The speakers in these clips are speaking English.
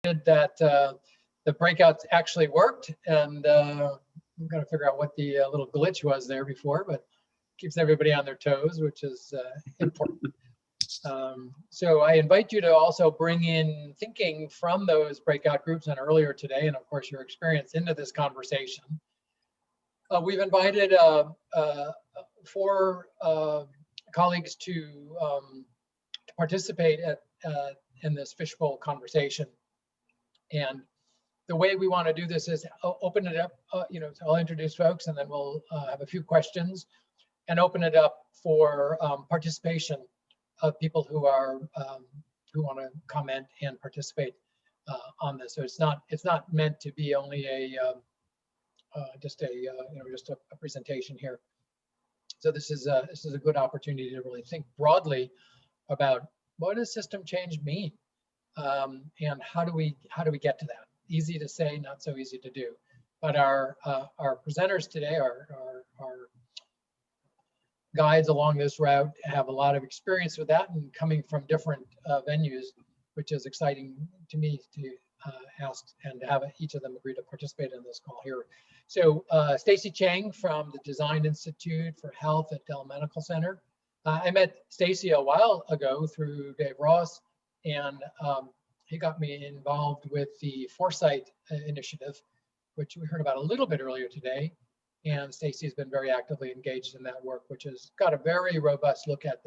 that the breakouts actually worked, and I'm going to figure out what the little glitch was there before, but keeps everybody on their toes, which is important. So I invite you to also bring in thinking from those breakout groups and earlier today, and of course your experience into this conversation. We've invited 4 colleagues to participate in this fishbowl conversation. And the way we want to do this is open it up, so I'll introduce folks and then we'll have a few questions and open it up for participation of people who are who want to comment and participate on this. So it's not meant to be only a just a presentation here. So this is a good opportunity to really think broadly about what does system change mean, and how do we get to that? Easy to say, not so easy to do. But our presenters today, our guides along this route, have a lot of experience with that and coming from different venues, which is exciting to me to ask and have each of them agree to participate in this call here. So Stacy Chang from the Design Institute for Health at Dell Medical Center. I met Stacy a while ago through Dave Ross, and he got me involved with the Foresight initiative, which we heard about a little bit earlier today. And Stacy has been very actively engaged in that work, which has got a very robust look at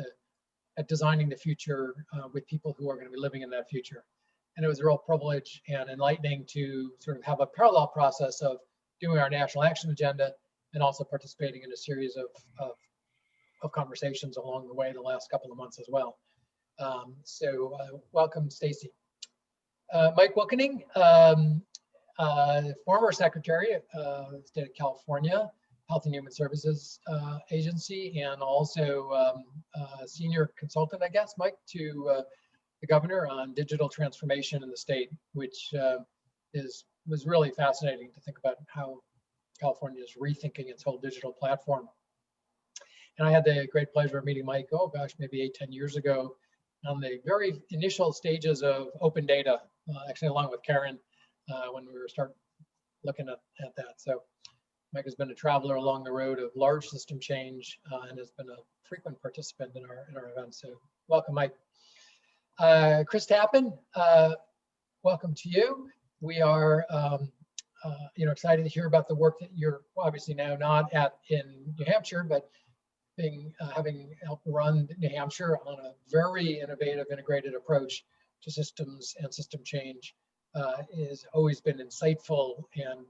designing the future with people who are going to be living in that future. And it was a real privilege and enlightening to sort of have a parallel process of doing our national action agenda and also participating in a series of conversations along the way the last couple of months as well. So welcome, Stacy. Mike Wilkening, former Secretary of the State of California, Health and Human Services Agency, and also senior consultant, I guess, Mike, to the governor on digital transformation in the state, which was really fascinating to think about how California is rethinking its whole digital platform. And I had the great pleasure of meeting Mike, oh gosh, maybe 8-10 years ago, on the very initial stages of open data, actually along with Karen, when we were start looking at that. So Mike has been a traveler along the road of large system change and has been a frequent participant in our events. So welcome, Mike. Chris Tappan, welcome to you. We are excited to hear about the work that you're obviously now not in New Hampshire, but having helped run New Hampshire on a very innovative, integrated approach to systems and system change. Has always been insightful, and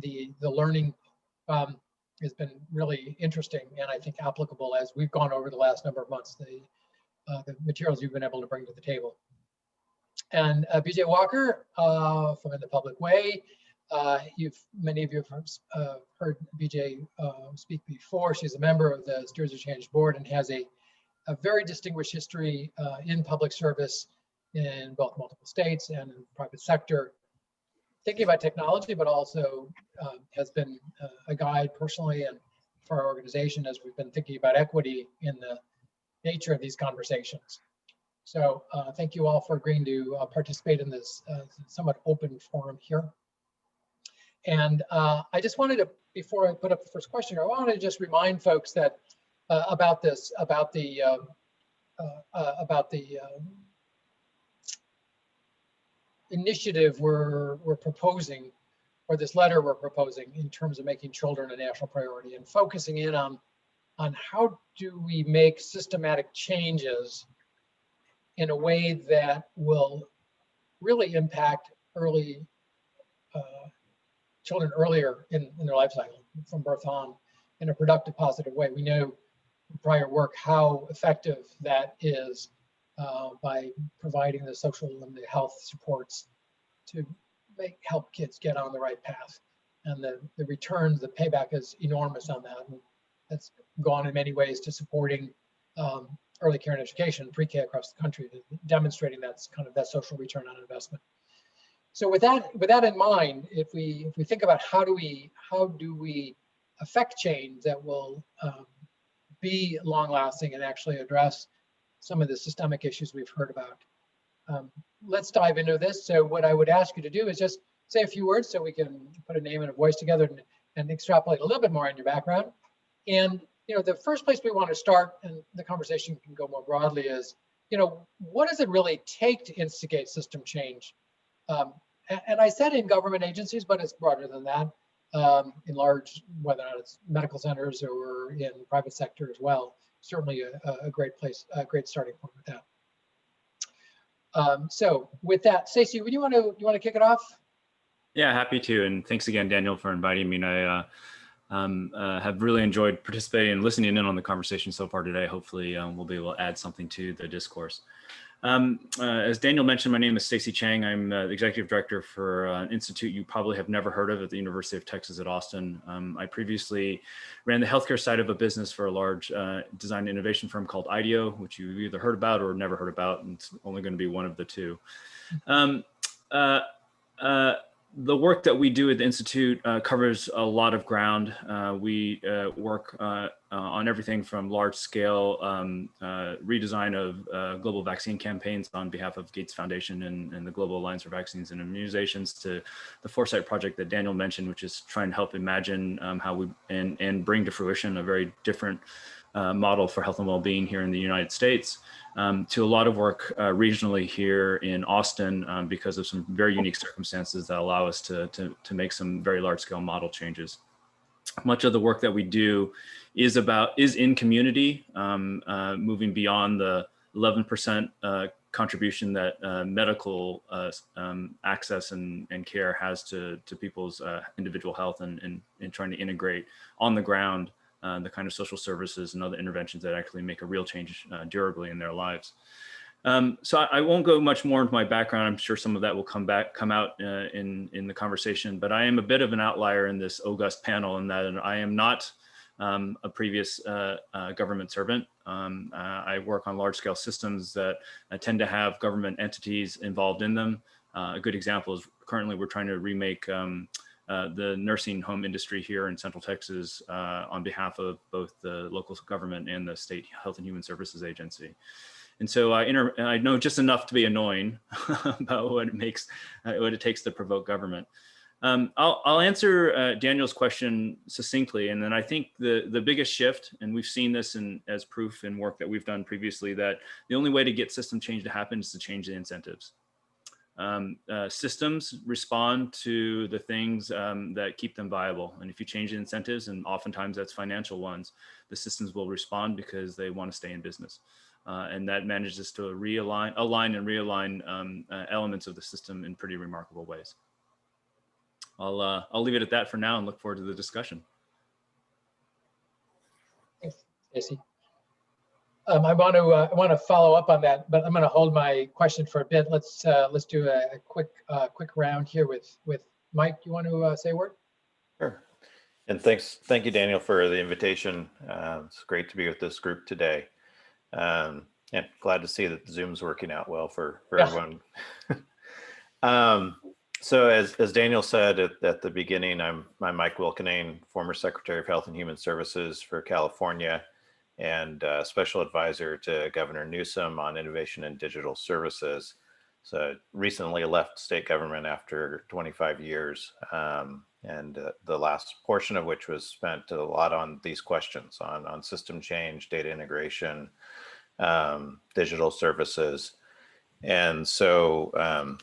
the learning has been really interesting and I think applicable as we've gone over the last number of months, the materials you've been able to bring to the table. And BJ Walker from In the Public Way. Many of you have heard BJ speak before. She's a member of the Stewards of Change Board and has a very distinguished history in public service in both multiple states and in the private sector, thinking about technology, but also has been a guide personally and for our organization as we've been thinking about equity in the nature of these conversations. So thank you all for agreeing to participate in this somewhat open forum here. And I just wanted to, before I put up the first question, I wanted to just remind folks that about the initiative we're proposing, or this letter we're proposing, in terms of making children a national priority and focusing in on how do we make systematic changes in a way that will really impact children earlier in their life cycle, from birth on, in a productive, positive way. We know from prior work how effective that is by providing the social and the health supports to help kids get on the right path. And the returns, the payback is enormous on that. And that's gone in many ways to supporting early care and education, pre-K across the country, demonstrating that's kind of that social return on investment. So with that in mind, if we think about how do we affect change that will be long lasting and actually address some of the systemic issues we've heard about, let's dive into this. So what I would ask you to do is just say a few words so we can put a name and a voice together and extrapolate a little bit more on your background. And the first place we want to start, and the conversation can go more broadly, is what does it really take to instigate system change? And I said in government agencies, but it's broader than that. In large, whether or not it's medical centers or in the private sector as well, certainly a great place, a great starting point with that. So with that, Stacey, would you want to kick it off? Yeah, happy to, and thanks again, Daniel, for inviting me. I have really enjoyed participating and listening in on the conversation so far today. Hopefully, we'll be able to add something to the discourse. As Daniel mentioned, my name is Stacey Chang. I'm the executive director for an institute you probably have never heard of at the University of Texas at Austin. I previously ran the healthcare side of a business for a large design and innovation firm called IDEO, which you've either heard about or never heard about, and it's only going to be one of the two. The work that we do at the Institute covers a lot of ground. We work on everything from large-scale redesign of global vaccine campaigns on behalf of Gates Foundation and the Global Alliance for Vaccines and Immunizations, to the Foresight project that Daniel mentioned, which is trying to help imagine how we and bring to fruition a very different model for health and well-being here in the United States, to a lot of work regionally here in Austin because of some very unique circumstances that allow us to make some very large-scale model changes. Much of the work that we do is in community, moving beyond the 11% contribution that medical access and care has to people's individual health, and trying to integrate on the ground the kind of social services and other interventions that actually make a real change durably in their lives. So I won't go much more into my background. I'm sure some of that will come out in the conversation, but I am a bit of an outlier in this august panel in that I am not a previous government servant. I work on large scale systems that tend to have government entities involved in them. A good example is currently we're trying to remake the nursing home industry here in Central Texas on behalf of both the local government and the state Health and Human Services Agency. And so I know just enough to be annoying about what it takes to provoke government. I'll answer Daniel's question succinctly, and then I think the biggest shift, and we've seen this as proof in work that we've done previously, that the only way to get system change to happen is to change the incentives. Systems respond to the things that keep them viable. And if you change the incentives, and oftentimes that's financial ones, the systems will respond because they want to stay in business. And that manages to align and realign elements of the system in pretty remarkable ways. I'll leave it at that for now and look forward to the discussion. Thanks, Stacey. I want to follow up on that, but I'm going to hold my question for a bit. Let's do a quick round here with Mike. You want to say a word? Sure. And thank you, Daniel, for the invitation. It's great to be with this group today, and glad to see that Zoom's working out well for everyone. So as Daniel said at the beginning, I'm Mike Wilkenane, former Secretary of Health and Human Services for California, and special advisor to Governor Newsom on innovation and digital services. So recently left state government after 25 years, and the last portion of which was spent a lot on these questions, on system change, data integration, digital services. And so,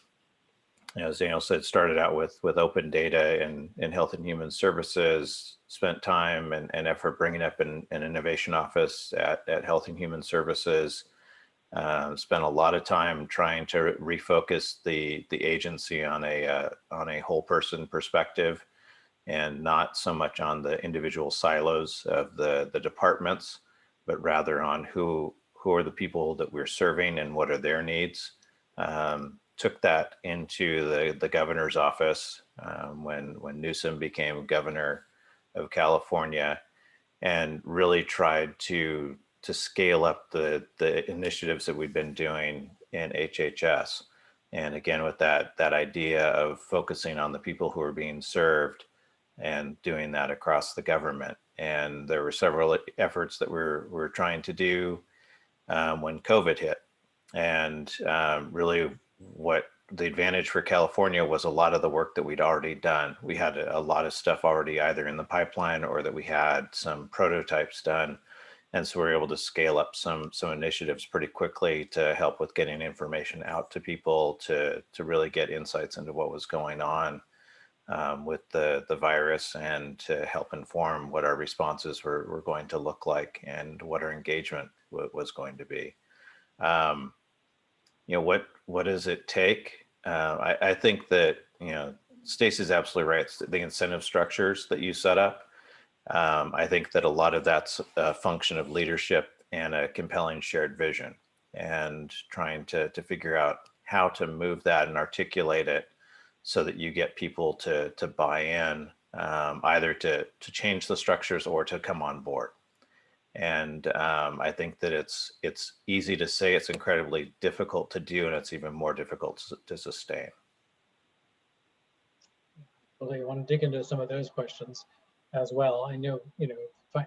as Daniel said, started out with open data in health and human services, spent time and effort bringing up an innovation office at Health and Human Services, spent a lot of time trying to refocus the agency on a whole person perspective, and not so much on the individual silos of the departments, but rather on who are the people that we're serving and what are their needs. Took that into the governor's office when Newsom became governor of California, and really tried to scale up the initiatives that we've been doing in HHS. And again, with that idea of focusing on the people who are being served and doing that across the government. And there were several efforts that we're trying to do when COVID hit. And really what the advantage for California was a lot of the work that we'd already done. We had a lot of stuff already either in the pipeline or that we had some prototypes done. And so we were able to scale up some initiatives pretty quickly to help with getting information out to people, to really get insights into what was going on with the virus, and to help inform what our responses were going to look like and what our engagement was going to be. What does it take? I think that, Stacey's absolutely right. It's the incentive structures that you set up. I think that a lot of that's a function of leadership and a compelling shared vision, and trying to figure out how to move that and articulate it so that you get people to buy in, either to change the structures or to come on board. And I think that it's easy to say, it's incredibly difficult to do, and it's even more difficult to sustain. Well, you want to dig into some of those questions as well. I know,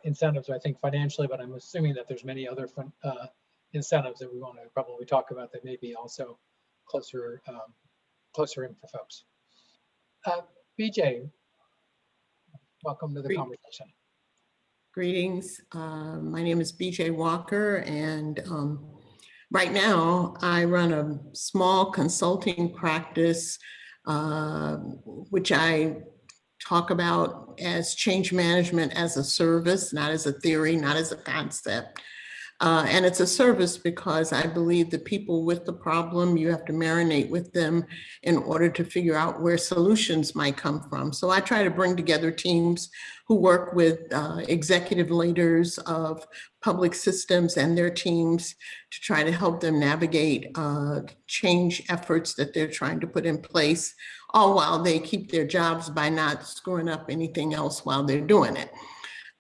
incentives, I think financially, but I'm assuming that there's many other incentives that we want to probably talk about that may be also closer in for folks. BJ, welcome to the conversation. Greetings. My name is BJ Walker, and right now I run a small consulting practice, which I talk about as change management as a service, not as a theory, not as a concept. And it's a service because I believe the people with the problem, you have to marinate with them in order to figure out where solutions might come from. So I try to bring together teams who work with executive leaders of public systems and their teams to try to help them navigate change efforts that they're trying to put in place, all while they keep their jobs by not screwing up anything else while they're doing it.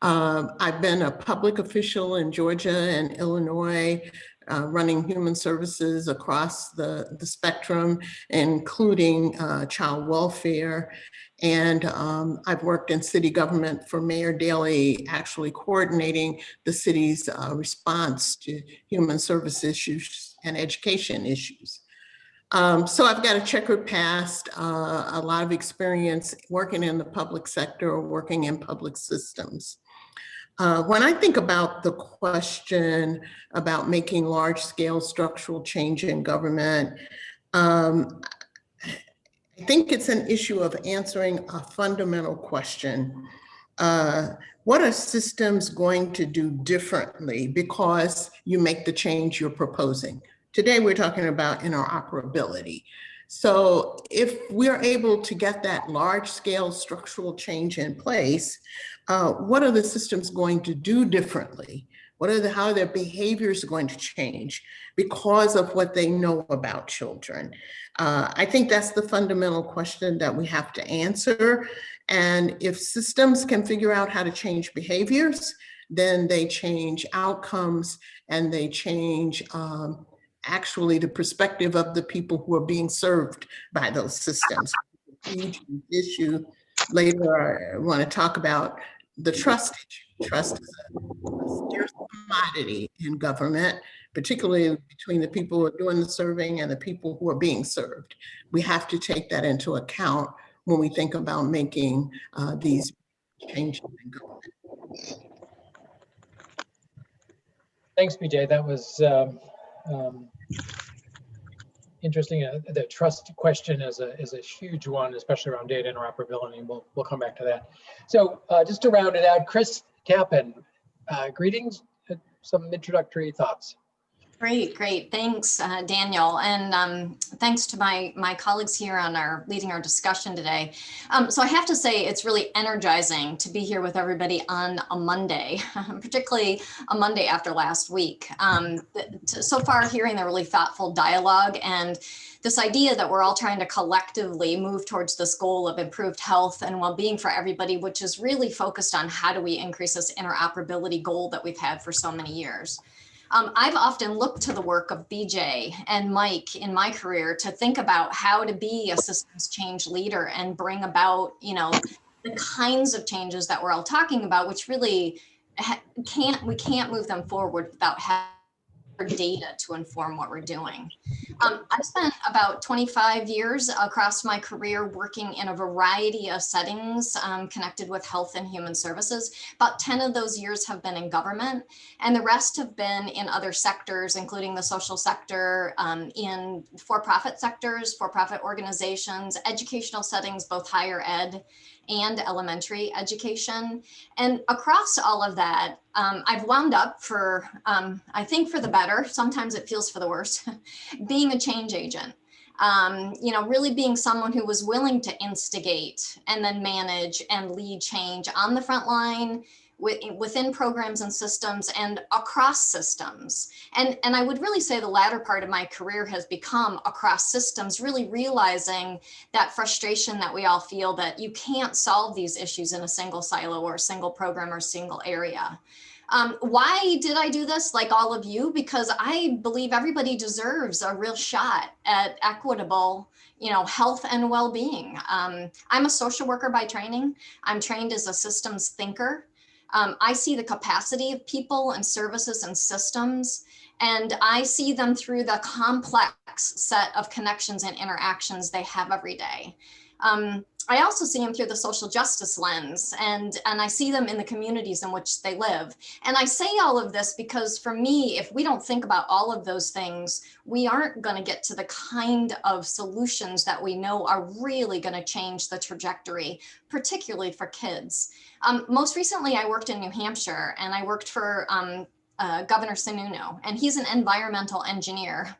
I've been a public official in Georgia and Illinois, running human services across the spectrum, including child welfare. And I've worked in city government for Mayor Daley, actually coordinating the city's response to human service issues and education issues. So I've got a checkered past, a lot of experience working in the public sector or working in public systems. When I think about the question about making large-scale structural change in government, I think it's an issue of answering a fundamental question. What are systems going to do differently because you make the change you're proposing? Today, we're talking about interoperability. So if we're able to get that large-scale structural change in place, what are the systems going to do differently? How are their behaviors going to change because of what they know about children? I think that's the fundamental question that we have to answer. And if systems can figure out how to change behaviors, then they change outcomes, and they change actually the perspective of the people who are being served by those systems. Huge issue. Later, I want to talk about the trust issue. Trust is a scarce commodity in government, particularly between the people who are doing the serving and the people who are being served. We have to take that into account when we think about making these changes in government. Thanks, BJ. That was interesting. The trust question is a huge one, especially around data interoperability. We'll come back to that. So just to round it out, Chris Kappen, greetings. Some introductory thoughts. Great. Thanks, Daniel. And thanks to my colleagues here on leading our discussion today. So I have to say, it's really energizing to be here with everybody on a Monday, particularly a Monday after last week. So far, hearing the really thoughtful dialogue and this idea that we're all trying to collectively move towards this goal of improved health and well-being for everybody, which is really focused on how do we increase this interoperability goal that we've had for so many years. I've often looked to the work of BJ and Mike in my career to think about how to be a systems change leader and bring about, the kinds of changes that we're all talking about, which really we can't move them forward without having data to inform what we're doing. I've spent about 25 years across my career working in a variety of settings connected with health and human services. About 10 of those years have been in government, and the rest have been in other sectors, including the social sector, in for-profit sectors, for-profit organizations, educational settings, both higher ed and elementary education. And across all of that, I've wound up for, I think for the better, sometimes it feels for the worse, being a change agent. Really being someone who was willing to instigate and then manage and lead change on the front line, within programs and systems and across systems. And I would really say the latter part of my career has become across systems, really realizing that frustration that we all feel that you can't solve these issues in a single silo or a single program or single area. Why did I do this, like all of you? Because I believe everybody deserves a real shot at equitable, health and well-being. I'm a social worker by training. I'm trained as a systems thinker. I see the capacity of people and services and systems, and I see them through the complex set of connections and interactions they have every day. I also see them through the social justice lens, and I see them in the communities in which they live. And I say all of this because for me, if we don't think about all of those things, we aren't going to get to the kind of solutions that we know are really going to change the trajectory, particularly for kids. Most recently, I worked in New Hampshire, and I worked for Governor Sununu, and he's an environmental engineer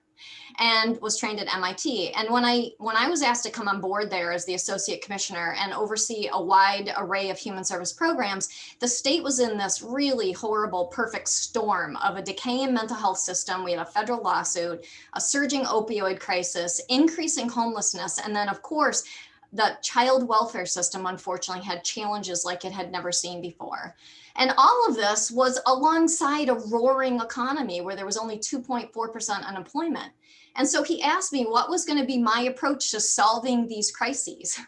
and was trained at MIT. And when I was asked to come on board there as the associate commissioner and oversee a wide array of human service programs, the state was in this really horrible, perfect storm of a decaying mental health system. We had a federal lawsuit, a surging opioid crisis, increasing homelessness, and then of course, the child welfare system, unfortunately, had challenges like it had never seen before. And all of this was alongside a roaring economy where there was only 2.4% unemployment. And so he asked me what was going to be my approach to solving these crises.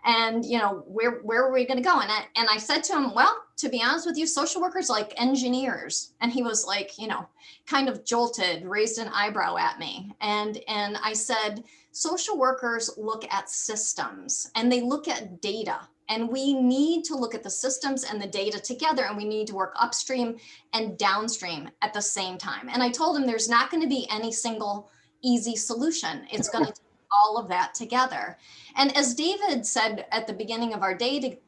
And, where were we going to go? And I said to him, well, to be honest with you, social workers like engineers. And he was like, kind of jolted, raised an eyebrow at me. And I said, social workers look at systems and they look at data. And we need to look at the systems and the data together, and we need to work upstream and downstream at the same time. And I told him there's not going to be any single easy solution. It's going to take all of that together. And as David said at the beginning of our day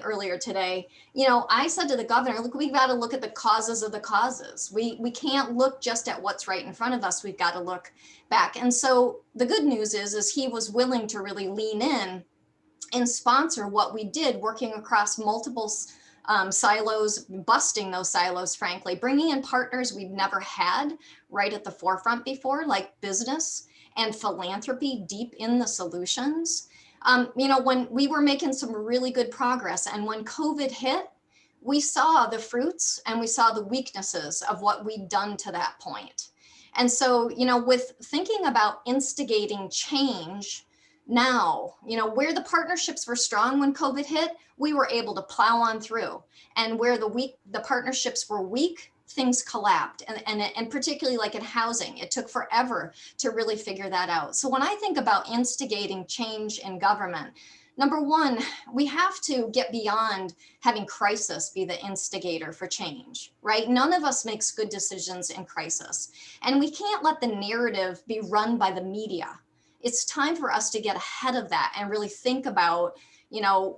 earlier today, I said to the governor, look, we've got to look at the causes of the causes. We can't look just at what's right in front of us. We've got to look back. And so the good news is he was willing to really lean in and sponsor what we did, working across multiple silos, busting those silos, frankly, bringing in partners we've never had right at the forefront before, like business and philanthropy deep in the solutions. When we were making some really good progress, and when COVID hit, we saw the fruits and we saw the weaknesses of what we'd done to that point. And so, with thinking about instigating change, now, where the partnerships were strong when COVID hit, we were able to plow on through. And where the partnerships were weak, things collapsed. And particularly like in housing, it took forever to really figure that out. So when I think about instigating change in government, number one, we have to get beyond having crisis be the instigator for change, right? None of us makes good decisions in crisis. And we can't let the narrative be run by the media. It's time for us to get ahead of that and really think about,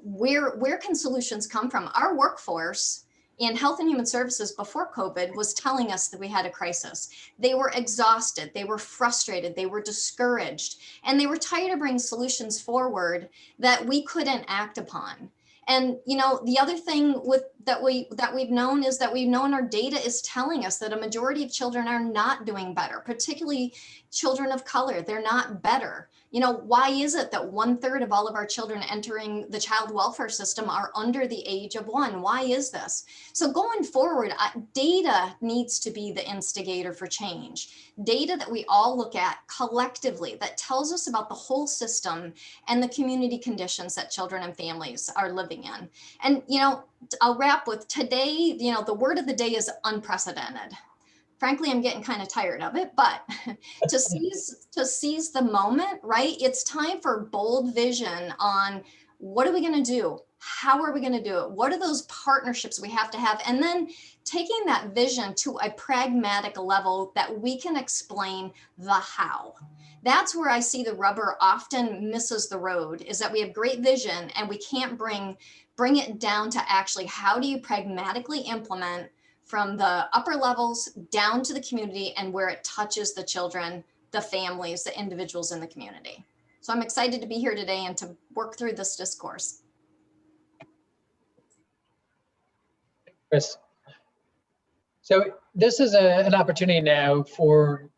where can solutions come from? Our workforce in health and human services before COVID was telling us that we had a crisis. They were exhausted, they were frustrated, they were discouraged, and they were tired of bringing solutions forward that we couldn't act upon. And the other thing that we've known is that we've known our data is telling us that a majority of children are not doing better, particularly children of color. They're not better. Why is it that 1/3 of all of our children entering the child welfare system are under the age of 1? Why is this? So going forward, data needs to be the instigator for change. Data that we all look at collectively that tells us about the whole system and the community conditions that children and families are living in. And, I'll wrap with today, the word of the day is unprecedented. frankly, I'm getting kind of tired of it, but to seize the moment, right? It's time for bold vision on what are we going to do? How are we going to do it? What are those partnerships we have to have? And then taking that vision to a pragmatic level that we can explain the how. That's where I see the rubber often misses the road, is that we have great vision and we can't bring it down to actually how do you pragmatically implement from the upper levels down to the community and where it touches the children, the families, the individuals in the community. So I'm excited to be here today and to work through this discourse. Chris. So this is an opportunity now for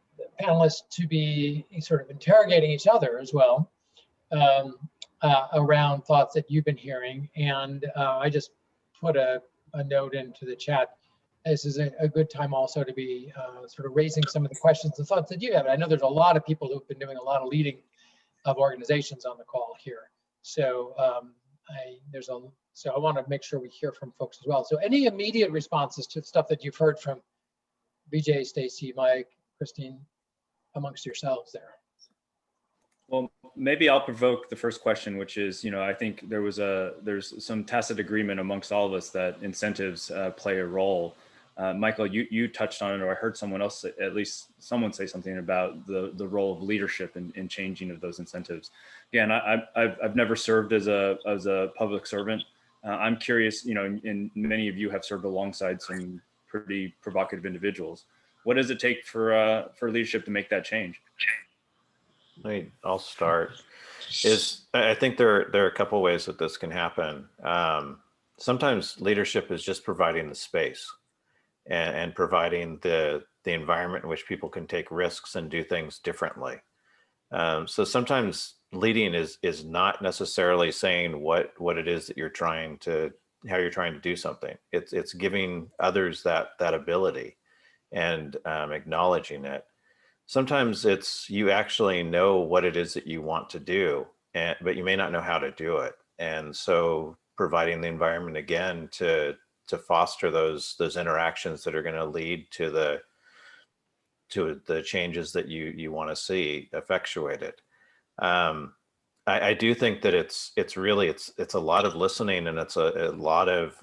panelists to be sort of interrogating each other as well around thoughts that you've been hearing. And I just put a note into the chat. This is a good time also to be sort of raising some of the questions and thoughts that you have. I know there's a lot of people who've been doing a lot of leading of organizations on the call here. So so I want to make sure we hear from folks as well. So any immediate responses to stuff that you've heard from BJ, Stacy, Mike, Christine, amongst yourselves there? Well, maybe I'll provoke the first question, which is, I think there's some tacit agreement amongst all of us that incentives play a role. Michael, you touched on it, or I heard someone else, at least someone say something about the role of leadership in changing of those incentives. Again, I've never served as a public servant. I'm curious, and many of you have served alongside some pretty provocative individuals. What does it take for leadership to make that change? I'll start. I think there are a couple ways that this can happen. Sometimes leadership is just providing the space and providing the environment in which people can take risks and do things differently. So sometimes leading is not necessarily saying what it is that how you're trying to do something. It's giving others that ability and acknowledging it. Sometimes it's you actually know what it is that you want to do, but you may not know how to do it. And so providing the environment again to foster those interactions that are going to lead to the changes that you want to see effectuated. I do think that it's a lot of listening, and it's a lot of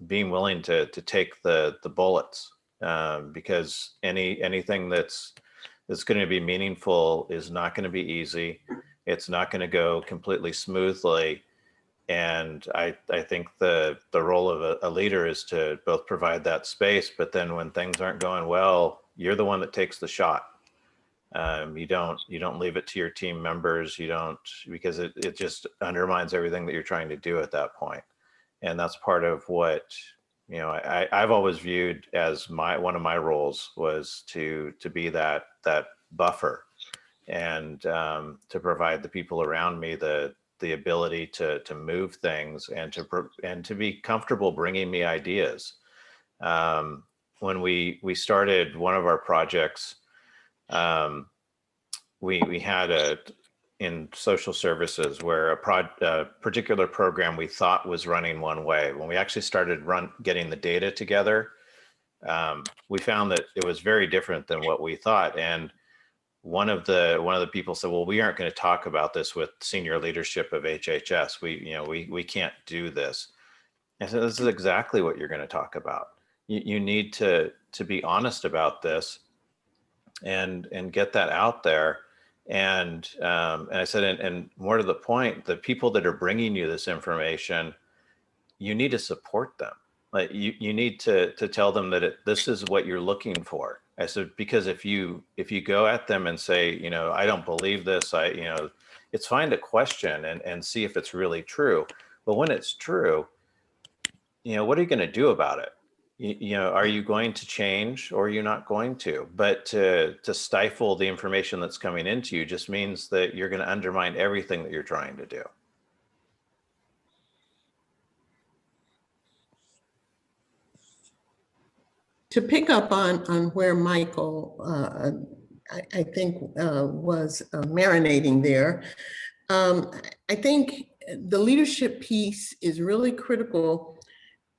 being willing to take the bullets. Because anything that's going to be meaningful is not going to be easy. It's not going to go completely smoothly. And I think the role of a leader is to both provide that space, but then when things aren't going well, you're the one that takes the shot. You don't leave it to your team members. Because it just undermines everything that you're trying to do at that point. And that's part of what I've always viewed as one of my roles was to be that buffer and to provide the people around me the ability to move things and to be comfortable bringing me ideas. When we started one of our projects, we had in social services where a particular program we thought was running one way. When we actually started getting the data together, we found that it was very different than what we thought. And one of the people said, well, we aren't going to talk about this with senior leadership of HHS. We can't do this. I said, this is exactly what you're going to talk about. You need to be honest about this and get that out there. And I said, and more to the point, the people that are bringing you this information, you need to support them. Like you need to tell them that this is what you're looking for. I said, because if you go at them and say, I don't believe this, it's fine to question and see if it's really true. But when it's true, what are you going to do about it? Are you going to change or are you not going to? But to stifle the information that's coming into you just means that you're going to undermine everything that you're trying to do. To pick up on where Michael, I think, was marinating there, I think the leadership piece is really critical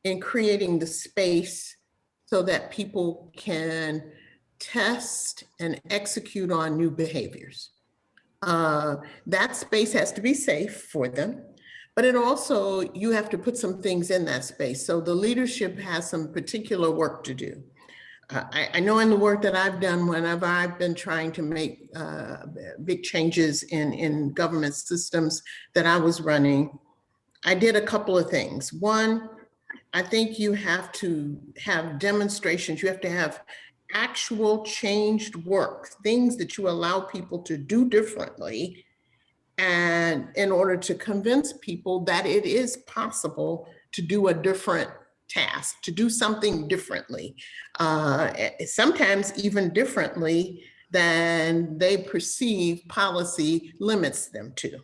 in creating the space so that people can test and execute on new behaviors. That space has to be safe for them, but it also, you have to put some things in that space. So the leadership has some particular work to do. I know in the work that I've done, whenever I've been trying to make big changes in government systems that I was running, I did a couple of things. One, I think you have to have demonstrations. You have to have actual changed work, things that you allow people to do differently, and in order to convince people that it is possible to do a different task, to do something differently, sometimes even differently than they perceive policy limits them to.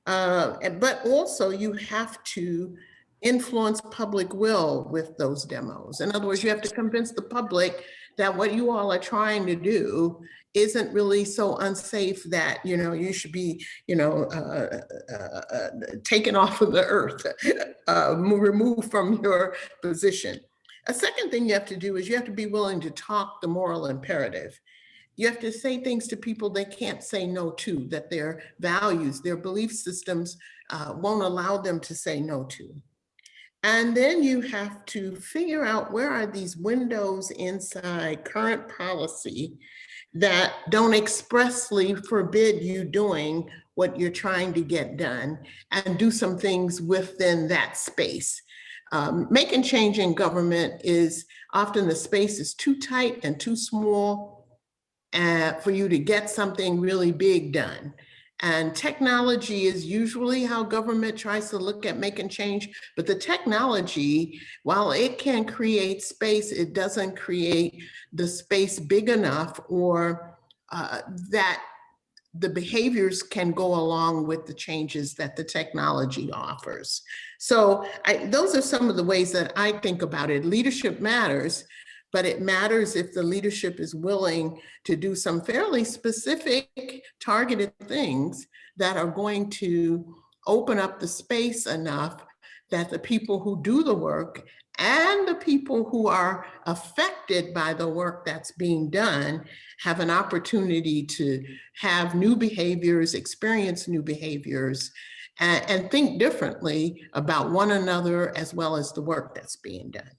But also you have to influence public will with those demos. In other words, you have to convince the public that what you all are trying to do isn't really so unsafe that, you know, you should be, you know, taken off of the earth, removed from your position. A second thing you have to do is you have to be willing to talk the moral imperative. You have to say things to people they can't say no to, that their values, their belief systems won't allow them to say no to. And then you have to figure out where are these windows inside current policy that don't expressly forbid you doing what you're trying to get done, and do some things within that space. Making change in government is often the space is too tight and too small for you to get something really big done. And technology is usually how government tries to look at making change, but the technology, while it can create space, it doesn't create the space big enough, or that the behaviors can go along with the changes that the technology offers. So those are some of the ways that I think about it. Leadership matters, but it matters if the leadership is willing to do some fairly specific, targeted things that are going to open up the space enough that the people who do the work and the people who are affected by the work that's being done have an opportunity to have new behaviors, experience new behaviors, and think differently about one another as well as the work that's being done.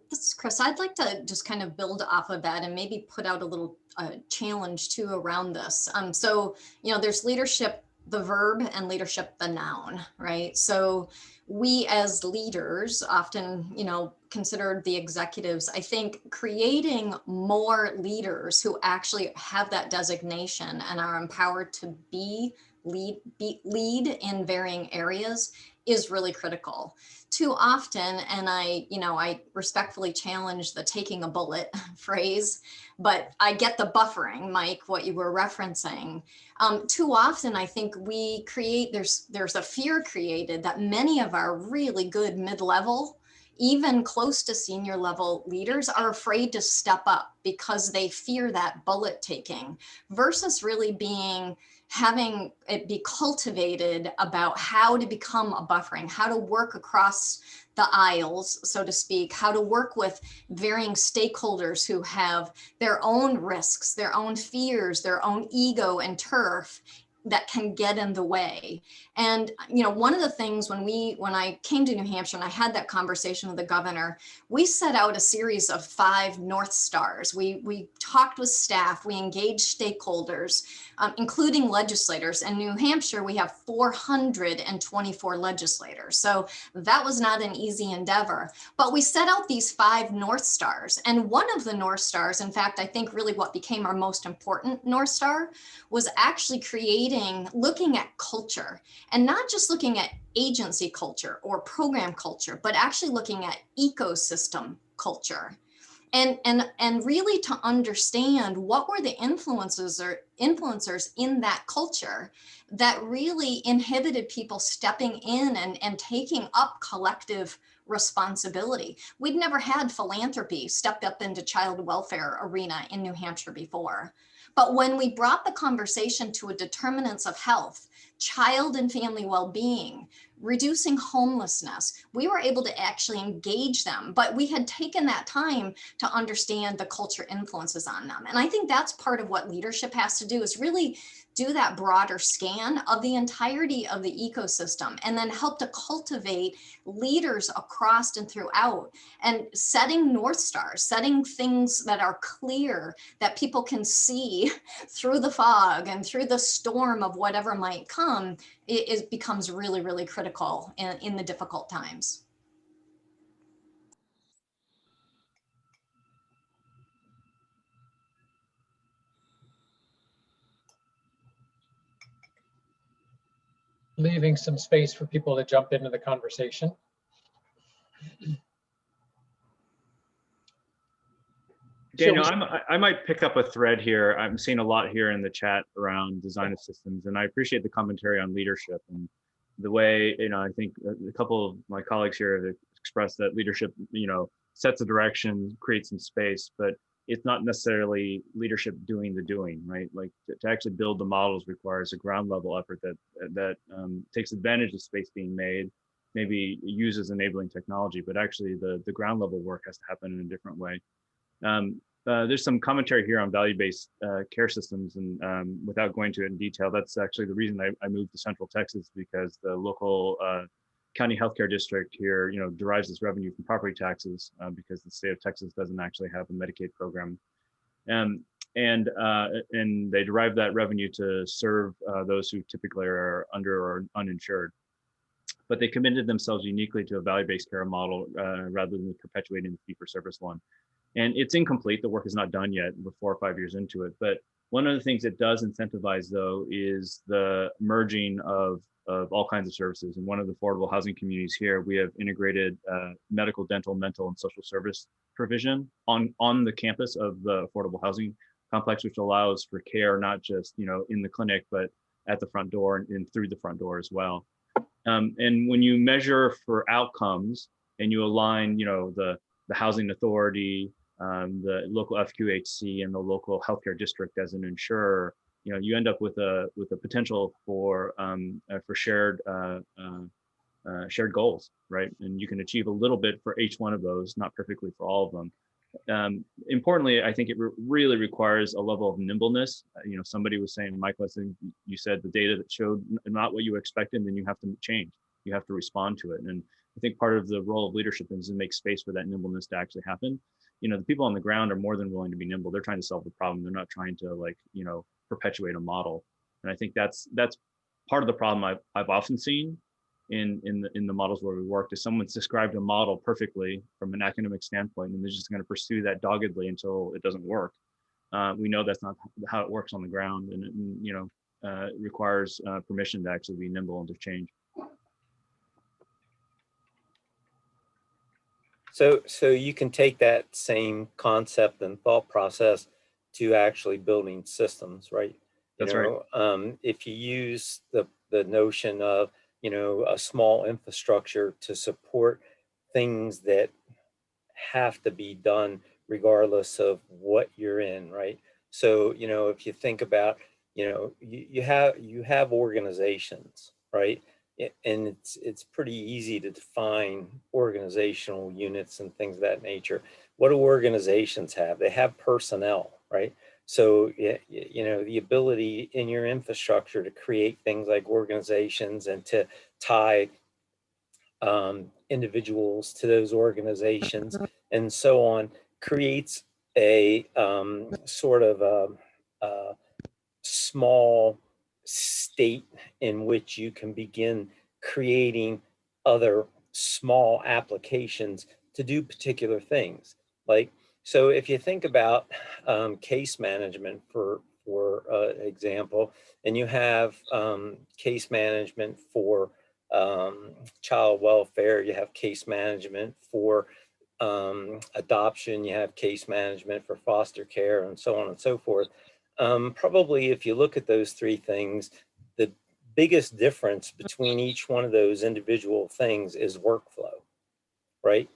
This is Chris. I'd like to just kind of build off of that and maybe put out a little challenge too around this. So, you know, there's leadership, the verb, and leadership, the noun, right? So we as leaders often, you know, considered the executives, I think creating more leaders who actually have that designation and are empowered to lead in varying areas is really critical. Too often, and I respectfully challenge the taking a bullet phrase, but I get the buffering, Mike, what you were referencing. Too often, I think we create, there's a fear created that many of our really good mid-level, even close to senior level leaders are afraid to step up because they fear that bullet taking, versus really having it be cultivated about how to become a buffering, how to work across the aisles, so to speak, how to work with varying stakeholders who have their own risks, their own fears, their own ego and turf that can get in the way. And, you know, one of the things when I came to New Hampshire and I had that conversation with the governor, we set out a series of 5 North Stars. We talked with staff, we engaged stakeholders, including legislators. In New Hampshire, we have 424 legislators. So that was not an easy endeavor, but we set out these 5 North Stars. And one of the North Stars, in fact, I think really what became our most important North Star was actually looking at culture, and not just looking at agency culture or program culture, but actually looking at ecosystem culture. And really to understand what were the influencers in that culture that really inhibited people stepping in and taking up collective responsibility. We'd never had philanthropy stepped up into child welfare arena in New Hampshire before. But when we brought the conversation to a determinants of health, child and family well-being, reducing homelessness. We were able to actually engage them, but we had taken that time to understand the culture influences on them. And I think that's part of what leadership has to do, is really do that broader scan of the entirety of the ecosystem, and then help to cultivate leaders across and throughout, and setting North Stars, setting things that are clear, that people can see through the fog and through the storm of whatever might come. It becomes really, really critical in the difficult times. Leaving some space for people to jump into the conversation. Daniel, I might pick up a thread here. I'm seeing a lot here in the chat around design of systems, and I appreciate the commentary on leadership and the way, I think a couple of my colleagues here have expressed that leadership, sets a direction, creates some space, but it's not necessarily leadership doing the doing, right? Like to actually build the models requires a ground level effort that takes advantage of space being made, maybe uses enabling technology, but actually the ground level work has to happen in a different way. There's some commentary here on value-based care systems, and without going to it in detail, that's actually the reason I moved to Central Texas, because the local county healthcare district here, derives its revenue from property taxes, because the state of Texas doesn't actually have a Medicaid program, and they derive that revenue to serve those who typically are under or uninsured. But they committed themselves uniquely to a value-based care model rather than perpetuating the fee-for-service one. And it's incomplete. The work is not done yet. We're 4 or 5 years into it. But one of the things it does incentivize, though, is the merging of all kinds of services. In one of the affordable housing communities here, we have integrated medical, dental, mental, and social service provision on the campus of the affordable housing complex, which allows for care not just in the clinic, but at the front door and through the front door as well. And when you measure for outcomes and you align, the housing authority, the local FQHC, and the local healthcare district as an insurer, you end up with a potential for shared goals, right? And you can achieve a little bit for each one of those, not perfectly for all of them. Importantly, I think it really requires a level of nimbleness. Somebody was saying, Michael, I think you said the data that showed not what you expected, then you have to change. You have to respond to it. And I think part of the role of leadership is to make space for that nimbleness to actually happen. The people on the ground are more than willing to be nimble. They're trying to solve the problem. They're not trying to perpetuate a model. And I think that's part of the problem I've often seen in the models where we worked, is someone's described a model perfectly from an academic standpoint, and they're just going to pursue that doggedly until it doesn't work. We know that's not how it works on the ground, and it requires permission to actually be nimble and to change. So you can take that same concept and thought process to actually building systems, right? That's right. If you use the notion of, a small infrastructure to support things that have to be done regardless of what you're in, right? So, if you think about, you have organizations, right? And it's pretty easy to define organizational units and things of that nature. What do organizations have? They have personnel, right? So, the ability in your infrastructure to create things like organizations and to tie individuals to those organizations and so on creates a sort of a small state in which you can begin creating other small applications to do particular things. So if you think about case management for example, and you have case management for child welfare, you have case management for adoption, you have case management for foster care, and so on and so forth. Probably if you look at those three things, the biggest difference between each one of those individual things is workflow, right?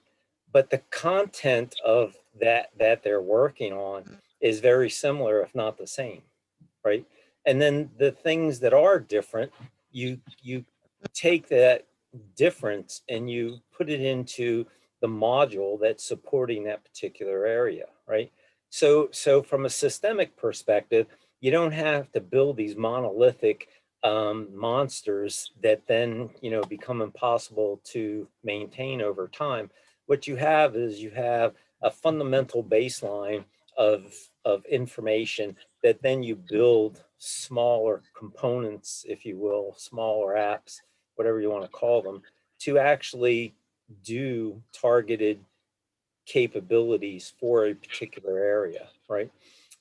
But the content of that they're working on is very similar, if not the same, right? And then the things that are different, you take that difference and you put it into the module that's supporting that particular area, right? So from a systemic perspective, you don't have to build these monolithic monsters that then, you know, become impossible to maintain over time. What you have is you have a fundamental baseline of information that then you build smaller components, if you will, smaller apps, whatever you want to call them, to actually do targeted capabilities for a particular area, right?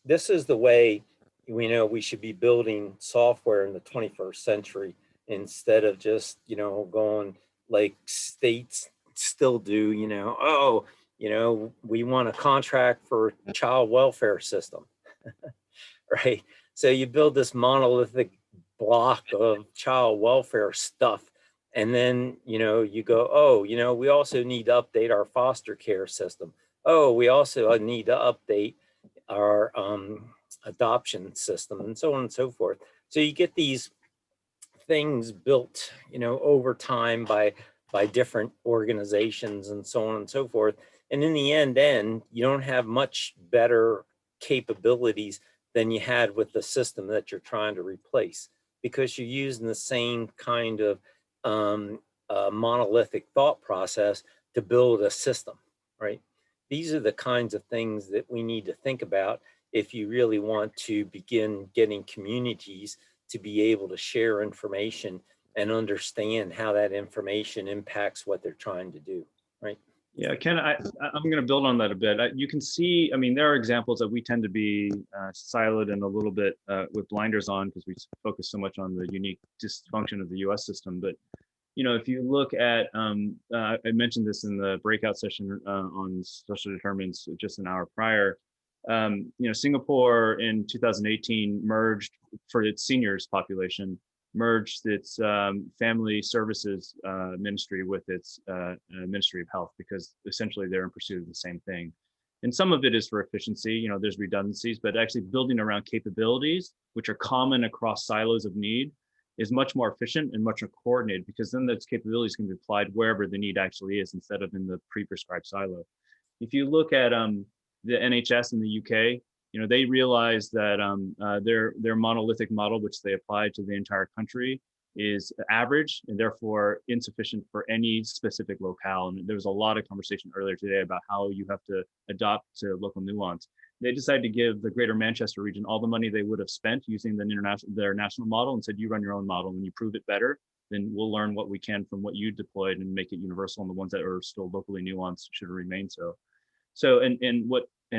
This is the way we know we should be building software in the 21st century instead of just, you know, going like states still do, you know, oh, you know, we want a contract for child welfare system, right? So you build this monolithic block of child welfare stuff. And then, you know, you go, oh, you know, we also need to update our foster care system. Oh, we also need to update our adoption system, and so on and so forth. So you get these things built, you know, over time by different organizations and so on and so forth. And in the end, you don't have much better capabilities than you had with the system that you're trying to replace, because you're using the same kind of monolithic thought process to build a system, right? These are the kinds of things that we need to think about if you really want to begin getting communities to be able to share information and understand how that information impacts what they're trying to do, right? Yeah, Ken, I'm going to build on that a bit. You can see, I mean, there are examples that we tend to be siloed and a little bit with blinders on because we focus so much on the unique dysfunction of the US system. But, you know, if you look at, I mentioned this in the breakout session on social determinants just an hour prior. You know, Singapore in 2018 merged for its seniors population, merged its family services ministry with its Ministry of Health, because essentially they're in pursuit of the same thing. And some of it is for efficiency, you know, there's redundancies, but actually building around capabilities, which are common across silos of need, is much more efficient and much more coordinated, because then those capabilities can be applied wherever the need actually is instead of in the pre-prescribed silo. If you look at the NHS in the UK, you know, they realized that their monolithic model, which they applied to the entire country, is average and therefore insufficient for any specific locale. And there was a lot of conversation earlier today about how you have to adopt to local nuance. They decided to give the Greater Manchester region all the money they would have spent using their national model, and said, you run your own model. When you prove it better, then we'll learn what we can from what you deployed and make it universal, and the ones that are still locally nuanced should remain so. So, and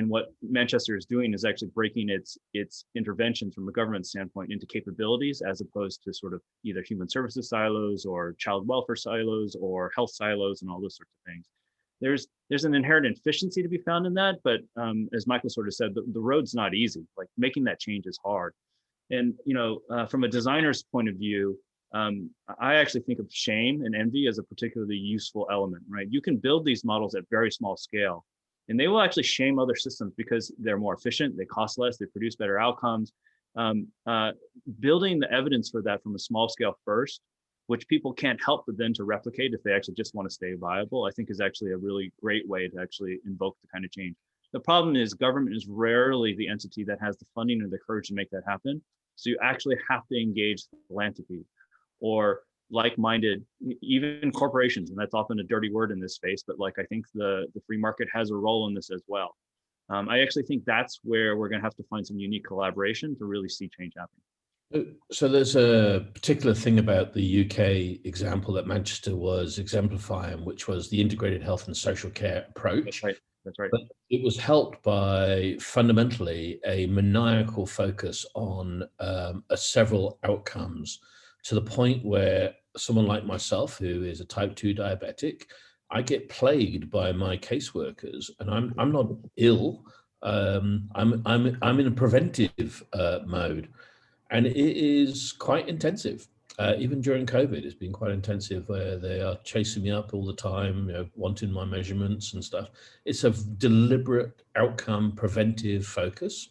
what Manchester is doing is actually breaking its interventions from a government standpoint into capabilities, as opposed to sort of either human services silos or child welfare silos or health silos and all those sorts of things. There's an inherent efficiency to be found in that, but as Michael sort of said, the road's not easy. Like, making that change is hard. And, you know, from a designer's point of view, I actually think of shame and envy as a particularly useful element, right? You can build these models at very small scale, and they will actually shame other systems because they're more efficient, they cost less, they produce better outcomes. Building the evidence for that from a small scale first, which people can't help but then to replicate if they actually just want to stay viable, I think is actually a really great way to actually invoke the kind of change. The problem is government is rarely the entity that has the funding or the courage to make that happen. So you actually have to engage philanthropy or like-minded, even corporations, and that's often a dirty word in this space, but like, I think the free market has a role in this as well. I actually think that's where we're going to have to find some unique collaboration to really see change happen. So there's a particular thing about the UK example that Manchester was exemplifying, which was the integrated health and social care approach. That's right. That's right. But it was helped by fundamentally a maniacal focus on several outcomes, to the point where someone like myself, who is a type 2 diabetic, I get plagued by my caseworkers, and I'm not ill. I'm in a preventive mode, and it is quite intensive. Even during COVID, it's been quite intensive, where they are chasing me up all the time, you know, wanting my measurements and stuff. It's a deliberate outcome preventive focus.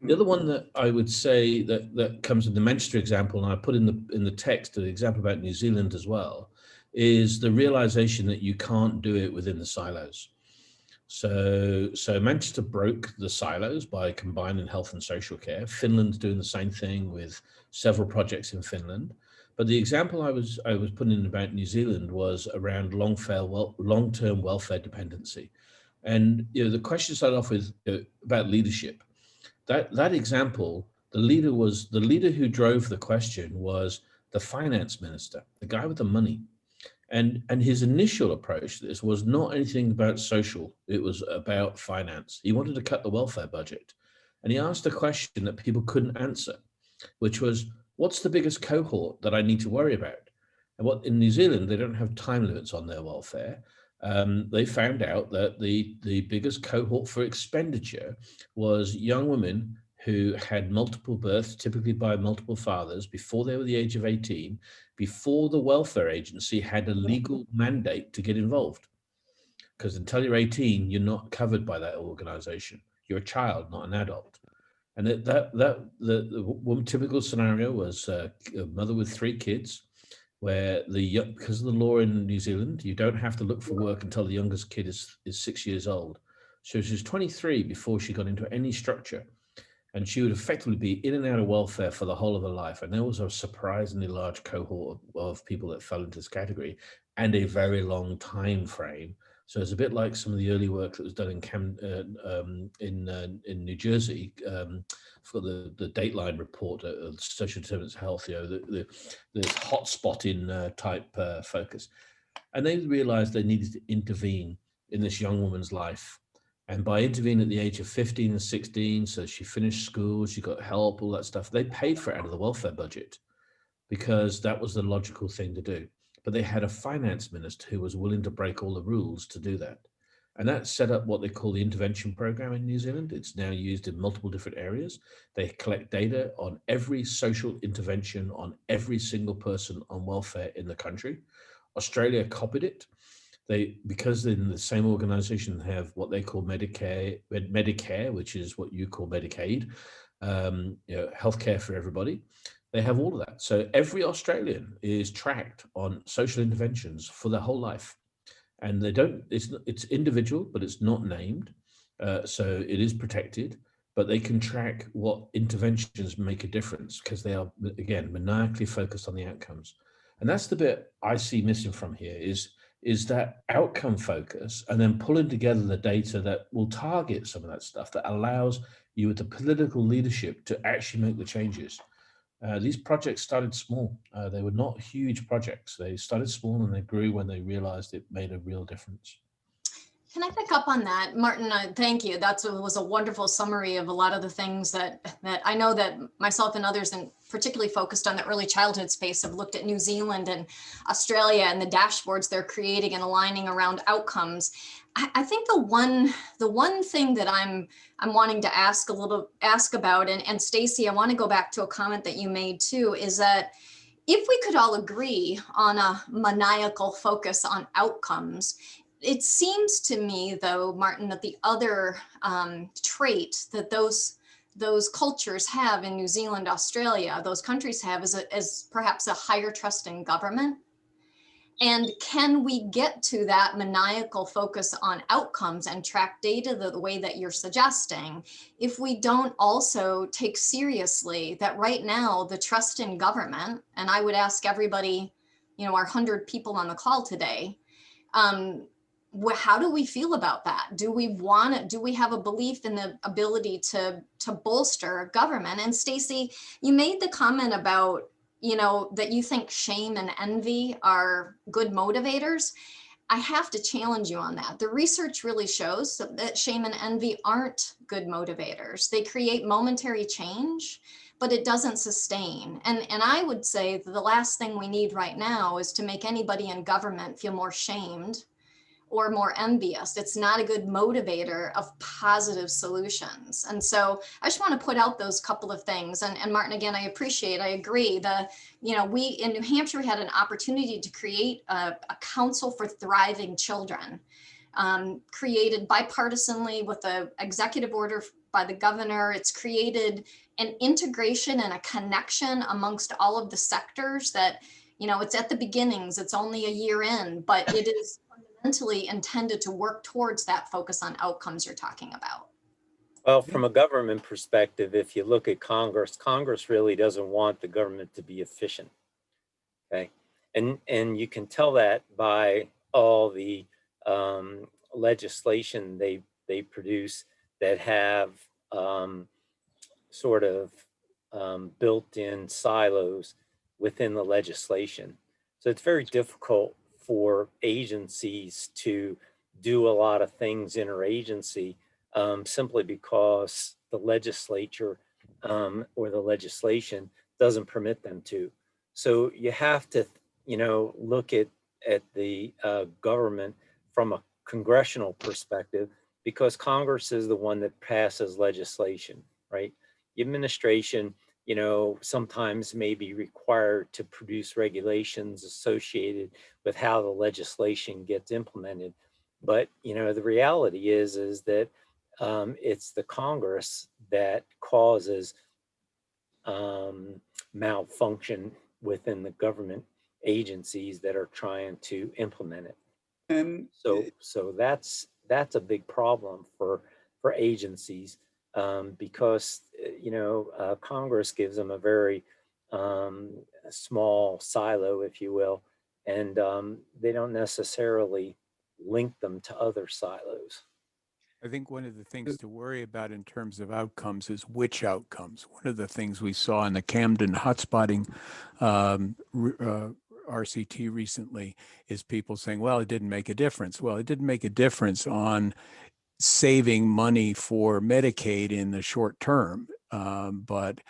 The other one that I would say that comes in the Manchester example, and I put in the text the example about New Zealand as well, is the realization that you can't do it within the silos. So Manchester broke the silos by combining health and social care. Finland's doing the same thing with several projects in Finland. But the example I was putting in about New Zealand was around long-term welfare dependency. And the question started off with about leadership. That example, the leader who drove the question was the finance minister, the guy with the money. And his initial approach to this was not anything about social, it was about finance. He wanted to cut the welfare budget. And he asked a question that people couldn't answer, which was, what's the biggest cohort that I need to worry about? And what in New Zealand, they don't have time limits on their welfare. They found out that the biggest cohort for expenditure was young women who had multiple births, typically by multiple fathers, before they were the age of 18, before the welfare agency had a legal mandate to get involved. Because until you're 18, you're not covered by that organization. You're a child, not an adult. And the one typical scenario was a mother with 3 kids, where because of the law in New Zealand, you don't have to look for work until the youngest kid is 6 years old. So she was 23 before she got into any structure. And she would effectively be in and out of welfare for the whole of her life. And there was a surprisingly large cohort of people that fell into this category, and a very long time frame. So it's a bit like some of the early work that was done in New Jersey for the Dateline report of social determinants of health, the hotspotting type focus. And they realized they needed to intervene in this young woman's life. And by intervening at the age of 15 and 16, so she finished school, she got help, all that stuff, they paid for it out of the welfare budget because that was the logical thing to do. But they had a finance minister who was willing to break all the rules to do that. And that set up what they call the intervention program in New Zealand. It's now used in multiple different areas. They collect data on every social intervention on every single person on welfare in the country. Australia copied it. Because in the same organization have what they call Medicare, which is what you call Medicaid, healthcare for everybody. They have all of that. So every Australian is tracked on social interventions for their whole life. And it's individual, but it's not named. So it is protected, but they can track what interventions make a difference because they are, again, maniacally focused on the outcomes. And that's the bit I see missing from here is that outcome focus, and then pulling together the data that will target some of that stuff that allows you with the political leadership to actually make the changes. These projects started small. They were not huge projects. They started small and they grew when they realized it made a real difference. Can I pick up on that? Martin, thank you. That was a wonderful summary of a lot of the things that I know that myself and others, and particularly focused on the early childhood space, have looked at New Zealand and Australia and the dashboards they're creating and aligning around outcomes. I think the one thing that I'm wanting to ask about, and Stacey, I want to go back to a comment that you made too, is that if we could all agree on a maniacal focus on outcomes, it seems to me, though, Martin, that the other trait that those cultures have in New Zealand, Australia, those countries have is perhaps a higher trust in government. And can we get to that maniacal focus on outcomes and track data the way that you're suggesting, if we don't also take seriously that right now the trust in government, and I would ask everybody, our 100 people on the call today, how do we feel about that? Do we have a belief in the ability to bolster government? And Stacey, you made the comment about, that you think shame and envy are good motivators. I have to challenge you on that. The research really shows that shame and envy aren't good motivators. They create momentary change, but it doesn't sustain. And I would say that the last thing we need right now is to make anybody in government feel more shamed or more envious. It's not a good motivator of positive solutions. And so I just want to put out those couple of things. And Martin, again, I agree. We in New Hampshire, we had an opportunity to create a council for thriving children, created bipartisanly with an executive order by the governor. It's created an integration and a connection amongst all of the sectors that You know, it's at the beginnings, it's only a year in, but it is fundamentally intended to work towards that focus on outcomes you're talking about. Well, from a government perspective, if you look at Congress, Congress really doesn't want the government to be efficient. Okay, and you can tell that by all the legislation they produce that have sort of built-in silos within the legislation. So it's very difficult for agencies to do a lot of things interagency simply because the legislature or the legislation doesn't permit them to. So you have to, look at the government from a congressional perspective, because Congress is the one that passes legislation, right? The administration, sometimes may be required to produce regulations associated with how the legislation gets implemented. But, the reality is that it's the Congress that causes malfunction within the government agencies that are trying to implement it. And So that's a big problem for agencies because Congress gives them a very small silo, if you will, and they don't necessarily link them to other silos. I think one of the things to worry about in terms of outcomes is which outcomes. One of the things we saw in the Camden hotspotting RCT recently is people saying, well, it didn't make a difference. Well, it didn't make a difference on saving money for Medicaid in the short term, but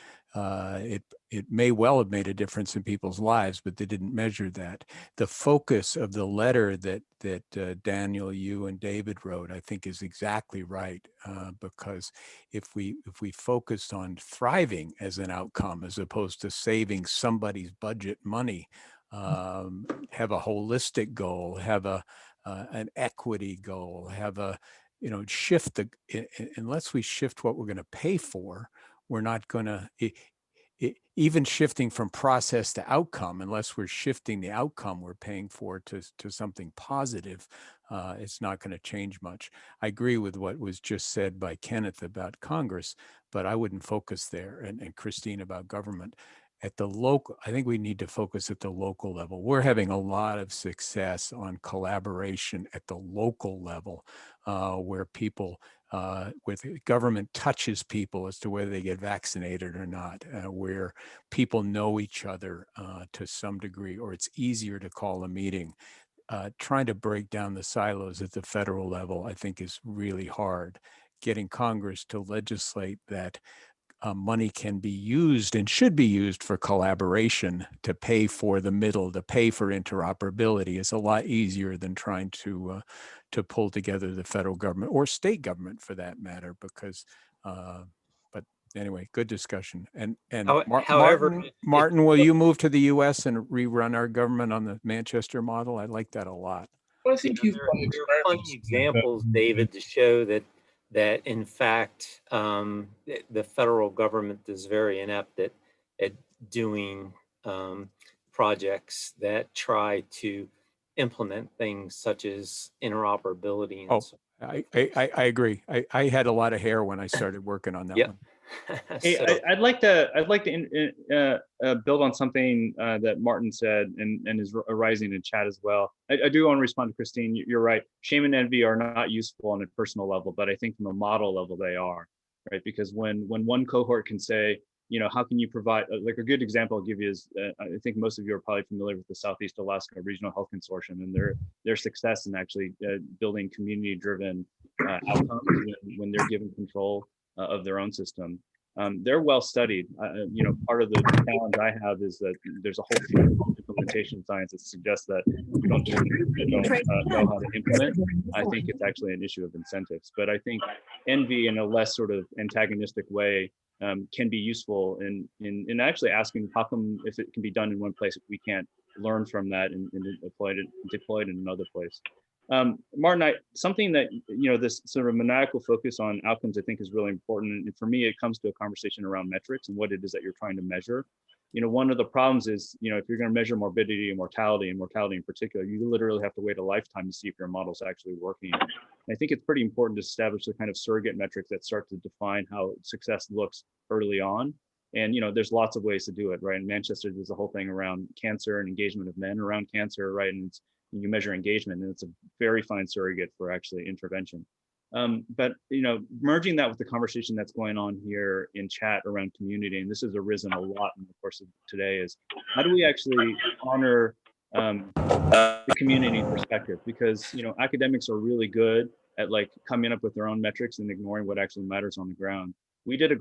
it may well have made a difference in people's lives, but they didn't measure that. The focus of the letter that Daniel, you and David wrote, I think is exactly right, because if we focused on thriving as an outcome, as opposed to saving somebody's budget money, have a holistic goal, have an equity goal, have a shift unless we shift what we're going to pay for, we're not going to even shifting from process to outcome, unless we're shifting the outcome we're paying for to something positive, it's not going to change much. I agree with what was just said by Kenneth about Congress, but I wouldn't focus there, and Christine about government. At the local, I think we need to focus at the local level. We're having a lot of success on collaboration at the local level, where people, with government touches people as to whether they get vaccinated or not, where people know each other to some degree, or it's easier to call a meeting. Trying to break down the silos at the federal level, I think, is really hard. Getting Congress to legislate that money can be used and should be used for collaboration to pay for the middle, to pay for interoperability is a lot easier than trying to pull together the federal government or state government for that matter, because, but anyway, good discussion. And However, Martin, will you move to the US and rerun our government on the Manchester model? I like that a lot. Well, I think there are plenty examples, David, to show that in fact the federal government is very inept at doing projects that try to implement things such as interoperability. And so I agree. I had a lot of hair when I started working on that one. Hey, So, I'd like to build on something that Martin said and is arising in chat as well. I do want to respond to Christine. You're right. Shame and envy are not useful on a personal level, but I think from a model level they are, right? Because when one cohort can say, how can you provide, like a good example I'll give you is, I think most of you are probably familiar with the Southeast Alaska Regional Health Consortium and their success in actually building community-driven outcomes when they're given control of their own system. They're well studied. Part of the challenge I have is that there's a whole field of implementation science that suggests that we don't know how to implement. I think it's actually an issue of incentives. But I think envy in a less sort of antagonistic way can be useful in actually asking how come, if it can be done in one place, we can't learn from that and deploy it in another place. Martin, something that, this sort of maniacal focus on outcomes, I think is really important. And for me, it comes to a conversation around metrics and what it is that you're trying to measure. one of the problems is, if you're going to measure morbidity and mortality in particular, you literally have to wait a lifetime to see if your model's actually working. And I think it's pretty important to establish the kind of surrogate metrics that start to define how success looks early on. And, there's lots of ways to do it, right? In Manchester, there's a whole thing around cancer and engagement of men around cancer, right? And you measure engagement, and it's a very fine surrogate for actually intervention. But merging that with the conversation that's going on here in chat around community, and this has arisen a lot in the course of today, is how do we actually honor the community perspective? Because academics are really good at like coming up with their own metrics and ignoring what actually matters on the ground. We did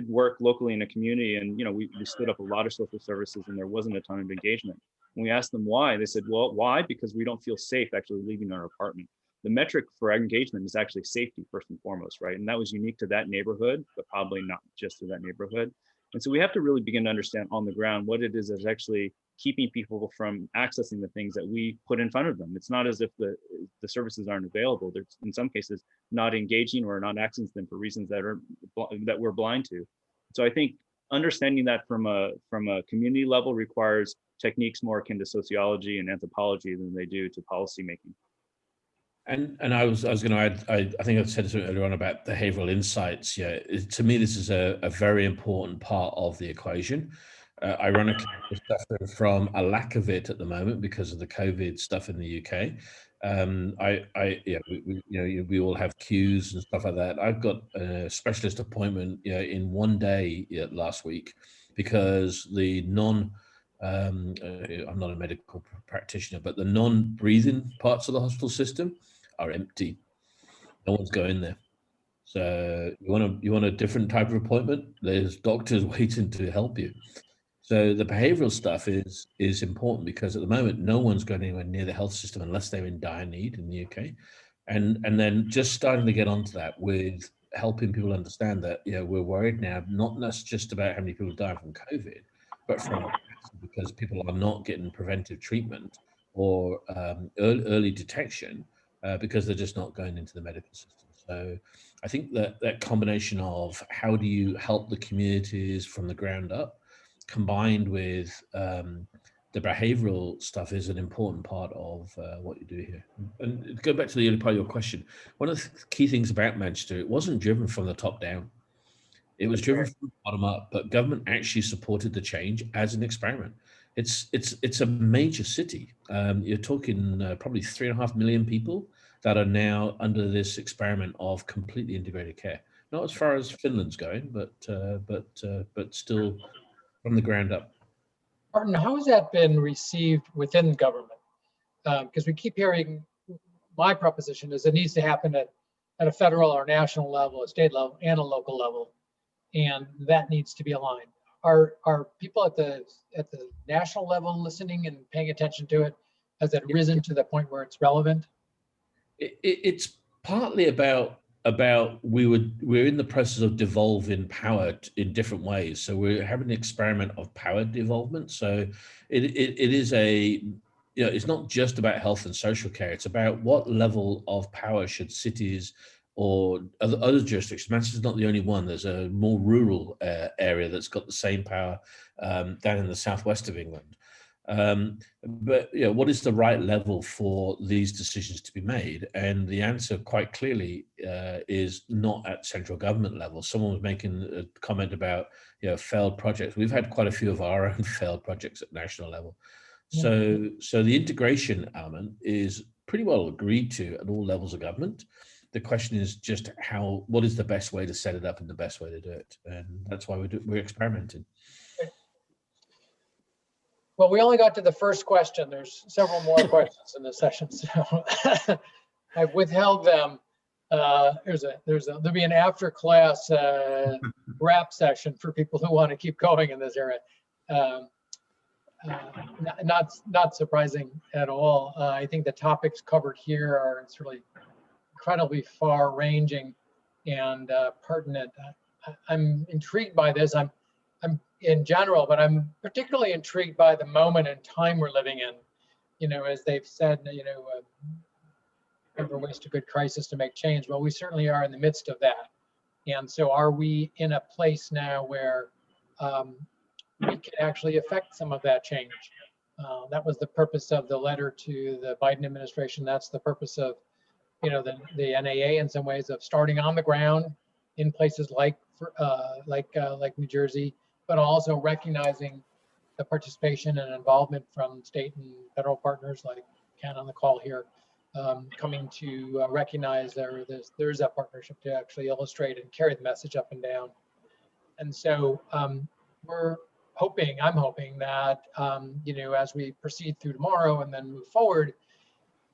work locally in a community, and we stood up a lot of social services, and there wasn't a ton of engagement. When we asked them why, they said, well, why? Because we don't feel safe actually leaving our apartment. The metric for engagement is actually safety first and foremost, right? And that was unique to that neighborhood, but probably not just to that neighborhood. And so we have to really begin to understand on the ground what it is that's actually keeping people from accessing the things that we put in front of them. It's not as if the services aren't available. They're in some cases not engaging or not accessing them for reasons that we're blind to. So I think understanding that from a community level requires techniques more akin to sociology and anthropology than they do to policymaking. And I was going to add, I think I said something earlier on about behavioral insights. Yeah, to me, this is a very important part of the equation. Ironically, we're suffering from a lack of it at the moment because of the COVID stuff in the UK. We all have queues and stuff like that. I've got a specialist appointment in one day last week because the I'm not a medical practitioner, but the non-breathing parts of the hospital system are empty. No one's going there. So you want a different type of appointment? There's doctors waiting to help you. So the behavioral stuff is important because at the moment no one's going anywhere near the health system unless they're in dire need in the UK, and then just starting to get onto that with helping people understand that we're worried now, not just about how many people die from COVID, but from because people are not getting preventive treatment or early detection because they're just not going into the medical system. So I think that combination of how do you help the communities from the ground up, combined with the behavioral stuff, is an important part of what you do here. And to go back to the early part of your question, one of the key things about Manchester, it wasn't driven from the top down. It was driven from the bottom up, but government actually supported the change as an experiment. It's a major city. You're talking probably 3.5 million people that are now under this experiment of completely integrated care. Not as far as Finland's going, but still from the ground up. Martin, how has that been received within government? Because we keep hearing, my proposition is it needs to happen at a federal or national level, a state level, and a local level, and that needs to be aligned. Are people at the national level listening and paying attention to it? Has it risen to the point where it's relevant? It's partly about we're in the process of devolving power in different ways. So we're having an experiment of power devolvement. So it is it's not just about health and social care. It's about what level of power should cities or other jurisdictions. Manchester's not the only one. There's a more rural area that's got the same power down in the southwest of England. But what is the right level for these decisions to be made? And the answer quite clearly is not at central government level. Someone was making a comment about failed projects. We've had quite a few of our own failed projects at national level. So the integration element is pretty well agreed to at all levels of government. The question is just what is the best way to set it up and the best way to do it, and that's why we're experimenting. Well, we only got to the first question. There's several more questions in this session, so I've withheld them. There'll be an after class wrap session for people who want to keep going in this area. Not surprising at all. I think the topics covered here are really incredibly far-ranging and pertinent. I'm intrigued by this. I'm in general, but I'm particularly intrigued by the moment in time we're living in. As they've said, never waste a good crisis to make change. Well, we certainly are in the midst of that. And so are we in a place now where we could actually affect some of that change. That was the purpose of the letter to the Biden administration. That's the purpose of, you know, the NAA in some ways, of starting on the ground in places like New Jersey, but also recognizing the participation and involvement from state and federal partners like Ken on the call here, coming to recognize there is that partnership to actually illustrate and carry the message up and down. And so I'm hoping that, you know, as we proceed through tomorrow and then move forward,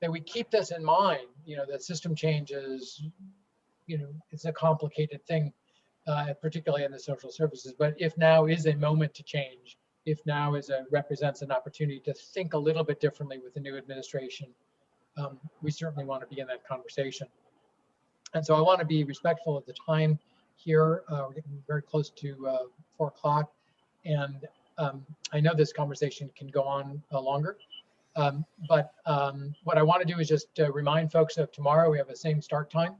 that we keep this in mind, you know, that system changes, you know, it's a complicated thing, particularly in the social services. But if now is a moment to change, if now represents an opportunity to think a little bit differently with the new administration, we certainly want to be in that conversation. And so I want to be respectful of the time here. We're getting very close to 4 o'clock. And I know this conversation can go on longer. But what I want to do is just remind folks of tomorrow. We have the same start time.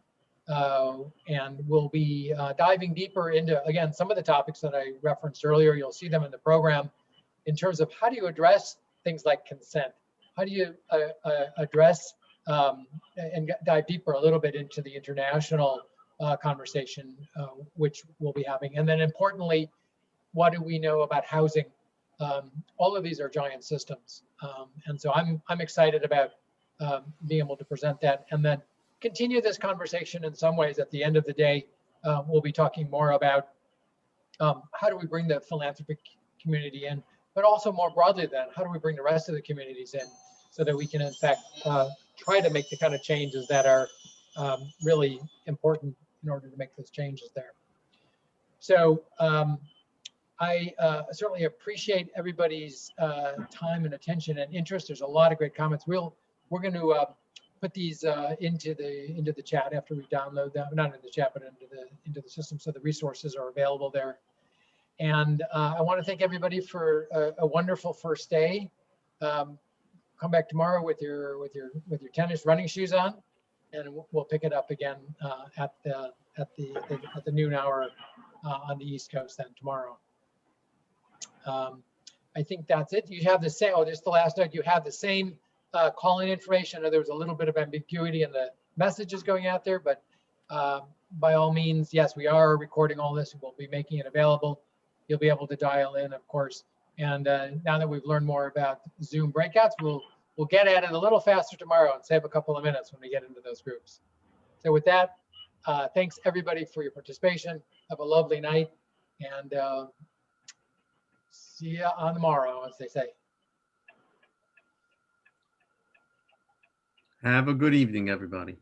And we'll be diving deeper into, again, some of the topics that I referenced earlier. You'll see them in the program in terms of how do you address things like consent? How do you address and dive deeper a little bit into the international conversation, which we'll be having. And then importantly, what do we know about housing? All of these are giant systems. And so I'm excited about being able to present that and then continue this conversation. In some ways, at the end of the day, we'll be talking more about how do we bring the philanthropic community in, but also more broadly than how do we bring the rest of the communities in so that we can in fact try to make the kind of changes that are really important in order to make those changes there. So I certainly appreciate everybody's time and attention and interest. There's a lot of great comments. We're going to put these into the chat after we download them, not in the chat, but into the system, so the resources are available there. And I want to thank everybody for a wonderful first day. Come back tomorrow with your tennis running shoes on, and we'll pick it up again at the noon hour on the East Coast then tomorrow. I think that's it. You have the same. Oh, just the last note. You have the same call-in information. I know there was a little bit of ambiguity in the messages going out there, but by all means, yes, we are recording all this. We'll be making it available. You'll be able to dial in, of course. And now that we've learned more about Zoom breakouts, we'll get at it a little faster tomorrow and save a couple of minutes when we get into those groups. So with that, thanks everybody for your participation. Have a lovely night, and see you on the morrow, as they say. Have a good evening, everybody.